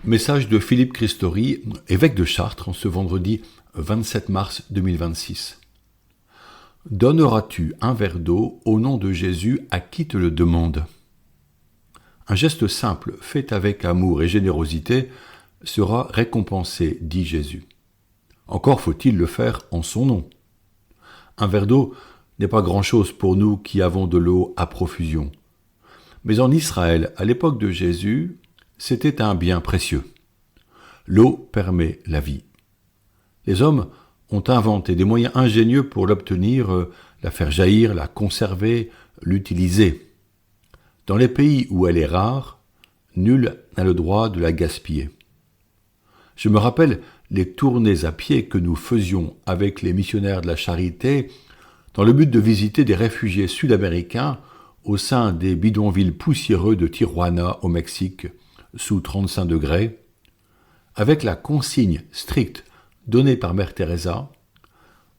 Message de Philippe Christori, évêque de Chartres, en ce vendredi 27 mars 2026. Donneras-tu un verre d'eau au nom de Jésus à qui te le demande ? Un geste simple, fait avec amour et générosité, sera récompensé, dit Jésus. Encore faut-il le faire en son nom. Un verre d'eau n'est pas grand-chose pour nous qui avons de l'eau à profusion. Mais en Israël, à l'époque de Jésus, c'était un bien précieux. L'eau permet la vie. Les hommes ont inventé des moyens ingénieux pour l'obtenir, la faire jaillir, la conserver, l'utiliser. Dans les pays où elle est rare, nul n'a le droit de la gaspiller. Je me rappelle les tournées à pied que nous faisions avec les missionnaires de la Charité dans le but de visiter des réfugiés sud-américains au sein des bidonvilles poussiéreux de Tijuana au Mexique, sous 35 degrés, avec la consigne stricte donnée par Mère Teresa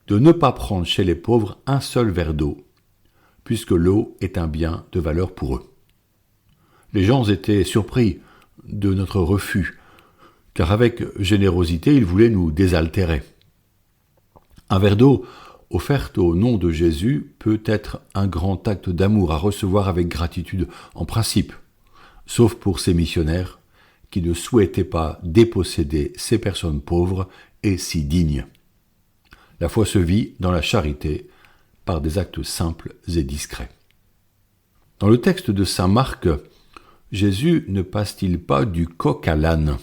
de ne pas prendre chez les pauvres un seul verre d'eau, puisque l'eau est un bien de valeur pour eux. Les gens étaient surpris de notre refus, car avec générosité, ils voulaient nous désaltérer. Un verre d'eau offert au nom de Jésus peut être un grand acte d'amour à recevoir avec gratitude en principe, sauf pour ces missionnaires qui ne souhaitaient pas déposséder ces personnes pauvres et si dignes. La foi se vit dans la charité par des actes simples et discrets. Dans le texte de saint Marc, Jésus ne passe-t-il pas du coq à l'âne ?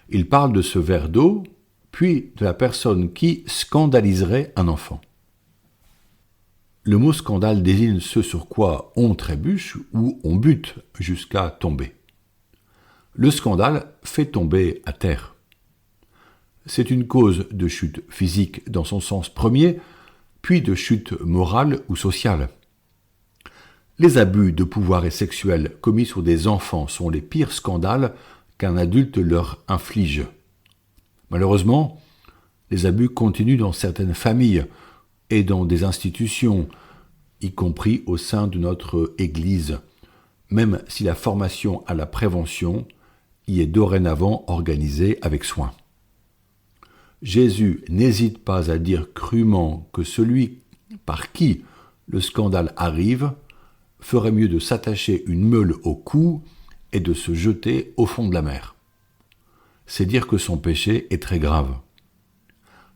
Il parle de ce verre d'eau, puis de la personne qui scandaliserait un enfant. Le mot scandale désigne ce sur quoi on trébuche ou on bute jusqu'à tomber. Le scandale fait tomber à terre. C'est une cause de chute physique dans son sens premier, puis de chute morale ou sociale. Les abus de pouvoir et sexuels commis sur des enfants sont les pires scandales qu'un adulte leur inflige. Malheureusement, les abus continuent dans certaines familles et dans des institutions, y compris au sein de notre Église, même si la formation à la prévention y est dorénavant organisée avec soin. Jésus n'hésite pas à dire crûment que celui par qui le scandale arrive ferait mieux de s'attacher une meule au cou et de se jeter au fond de la mer. C'est dire que son péché est très grave.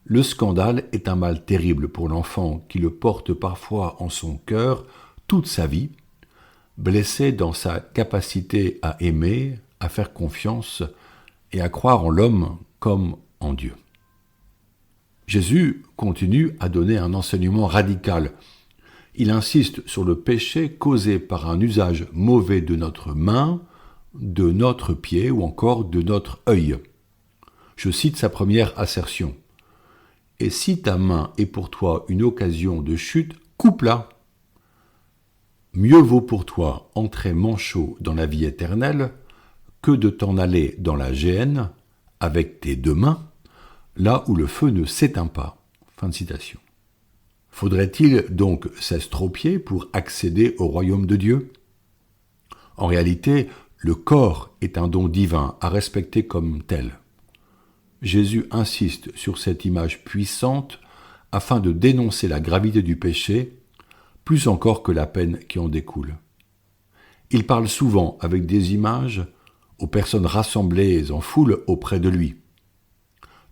Le scandale est un mal terrible pour l'enfant qui le porte parfois en son cœur toute sa vie, blessé dans sa capacité à aimer, à faire confiance et à croire en l'homme comme en Dieu. Jésus continue à donner un enseignement radical. Il insiste sur le péché causé par un usage mauvais de notre main, de notre pied ou encore de notre œil. Je cite sa première assertion. « Et si ta main est pour toi une occasion de chute, coupe-la. Mieux vaut pour toi entrer manchot dans la vie éternelle que de t'en aller dans la géhenne avec tes deux mains, là où le feu ne s'éteint pas. » Fin de citation. Faudrait-il donc s'estropier pour accéder au royaume de Dieu ? En réalité, le corps est un don divin à respecter comme tel. Jésus insiste sur cette image puissante afin de dénoncer la gravité du péché, plus encore que la peine qui en découle. Il parle souvent avec des images aux personnes rassemblées en foule auprès de lui.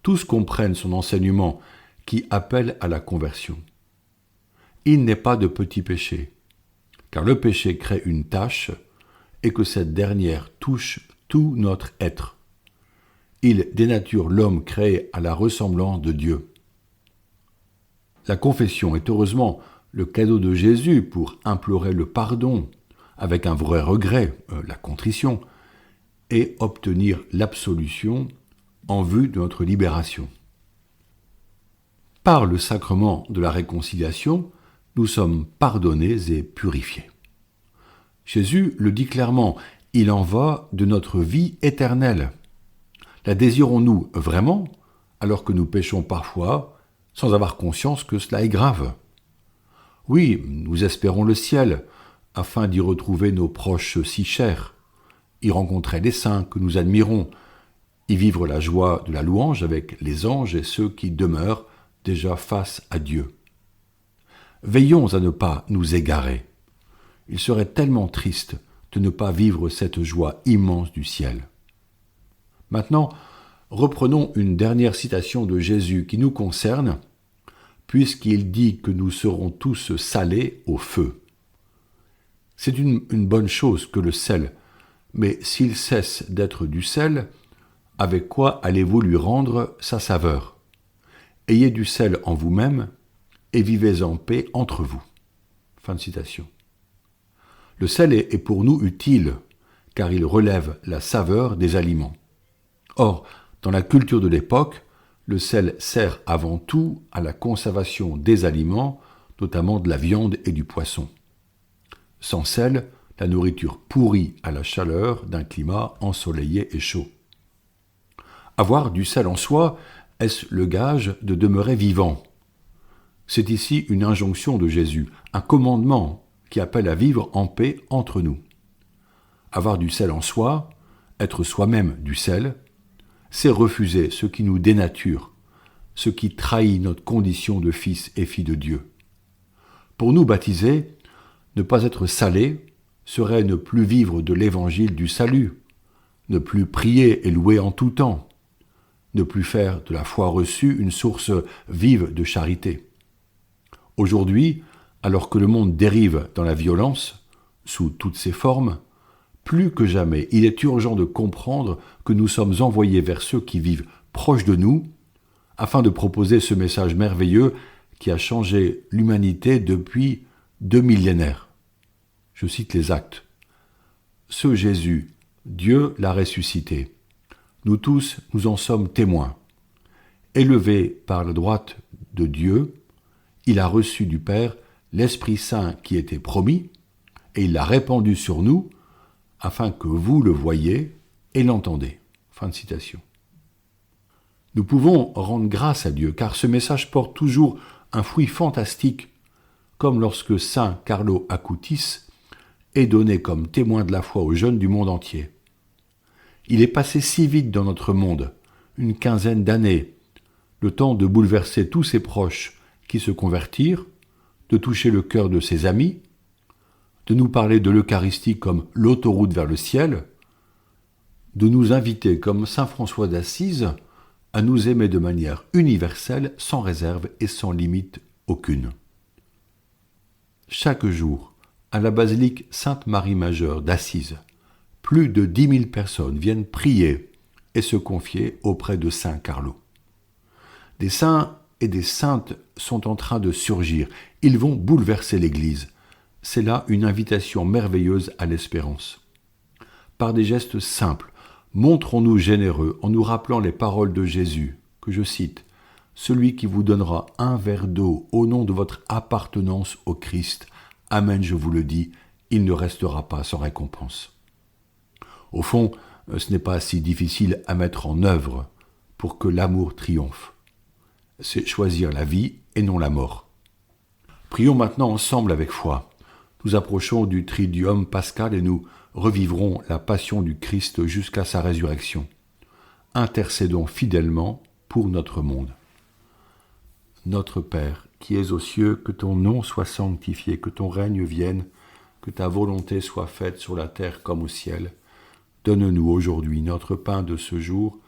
Tous comprennent son enseignement qui appelle à la conversion. Il n'est pas de petit péché, car le péché crée une tache et que cette dernière touche tout notre être. Il dénature l'homme créé à la ressemblance de Dieu. La confession est heureusement le cadeau de Jésus pour implorer le pardon avec un vrai regret, la contrition, et obtenir l'absolution en vue de notre libération. Par le sacrement de la réconciliation, nous sommes pardonnés et purifiés. Jésus le dit clairement, il en va de notre vie éternelle. La désirons-nous vraiment, alors que nous péchons parfois, sans avoir conscience que cela est grave ? Oui, nous espérons le ciel, afin d'y retrouver nos proches si chers, y rencontrer les saints que nous admirons, y vivre la joie de la louange avec les anges et ceux qui demeurent déjà face à Dieu. Veillons à ne pas nous égarer. Il serait tellement triste de ne pas vivre cette joie immense du ciel. Maintenant, reprenons une dernière citation de Jésus qui nous concerne, puisqu'il dit que nous serons tous salés au feu. C'est une bonne chose que le sel, mais s'il cesse d'être du sel, avec quoi allez-vous lui rendre sa saveur? Ayez du sel en vous-même et vivez en paix entre vous. Fin de citation. Le sel est pour nous utile, car il relève la saveur des aliments. Or, dans la culture de l'époque, le sel sert avant tout à la conservation des aliments, notamment de la viande et du poisson. Sans sel, la nourriture pourrit à la chaleur d'un climat ensoleillé et chaud. Avoir du sel en soi, est-ce le gage de demeurer vivant? C'est ici une injonction de Jésus, un commandement qui appelle à vivre en paix entre nous. Avoir du sel en soi, être soi-même du sel, c'est refuser ce qui nous dénature, ce qui trahit notre condition de fils et filles de Dieu. Pour nous baptisés, ne pas être salés serait ne plus vivre de l'évangile du salut, ne plus prier et louer en tout temps, ne plus faire de la foi reçue une source vive de charité. Aujourd'hui, alors que le monde dérive dans la violence, sous toutes ses formes, plus que jamais, il est urgent de comprendre que nous sommes envoyés vers ceux qui vivent proches de nous, afin de proposer ce message merveilleux qui a changé l'humanité depuis 2 millénaires. Je cite les Actes. Ce Jésus, Dieu l'a ressuscité. Nous tous, nous en sommes témoins. Élevé par la droite de Dieu, il a reçu du Père l'Esprit Saint qui était promis, et il l'a répandu sur nous, afin que vous le voyiez et l'entendez. Fin de citation. Nous pouvons rendre grâce à Dieu, car ce message porte toujours un fruit fantastique, comme lorsque saint Carlo Acutis est donné comme témoin de la foi aux jeunes du monde entier. Il est passé si vite dans notre monde, une quinzaine d'années, le temps de bouleverser tous ses proches qui se convertirent, de toucher le cœur de ses amis, de nous parler de l'Eucharistie comme l'autoroute vers le ciel, de nous inviter comme saint François d'Assise à nous aimer de manière universelle, sans réserve et sans limite aucune. Chaque jour, à la basilique Sainte-Marie-Majeure d'Assise, plus de 10 000 personnes viennent prier et se confier auprès de saint Carlo. Des saints et des saintes sont en train de surgir. Ils vont bouleverser l'Église. C'est là une invitation merveilleuse à l'espérance. Par des gestes simples, montrons-nous généreux en nous rappelant les paroles de Jésus, que je cite, « Celui qui vous donnera un verre d'eau au nom de votre appartenance au Christ, Amen, je vous le dis, il ne restera pas sans récompense. » Au fond, ce n'est pas si difficile à mettre en œuvre pour que l'amour triomphe. C'est choisir la vie et non la mort. Prions maintenant ensemble avec foi. Nous approchons du Triduum pascal et nous revivrons la passion du Christ jusqu'à sa résurrection. Intercédons fidèlement pour notre monde. Notre Père, qui es aux cieux, que ton nom soit sanctifié, que ton règne vienne, que ta volonté soit faite sur la terre comme au ciel. Donne-nous aujourd'hui notre pain de ce jour.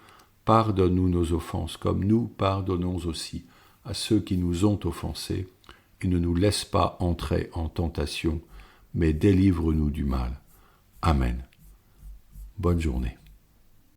Pardonne-nous nos offenses, comme nous pardonnons aussi à ceux qui nous ont offensés, et ne nous laisse pas entrer en tentation, mais délivre-nous du mal. Amen. Bonne journée.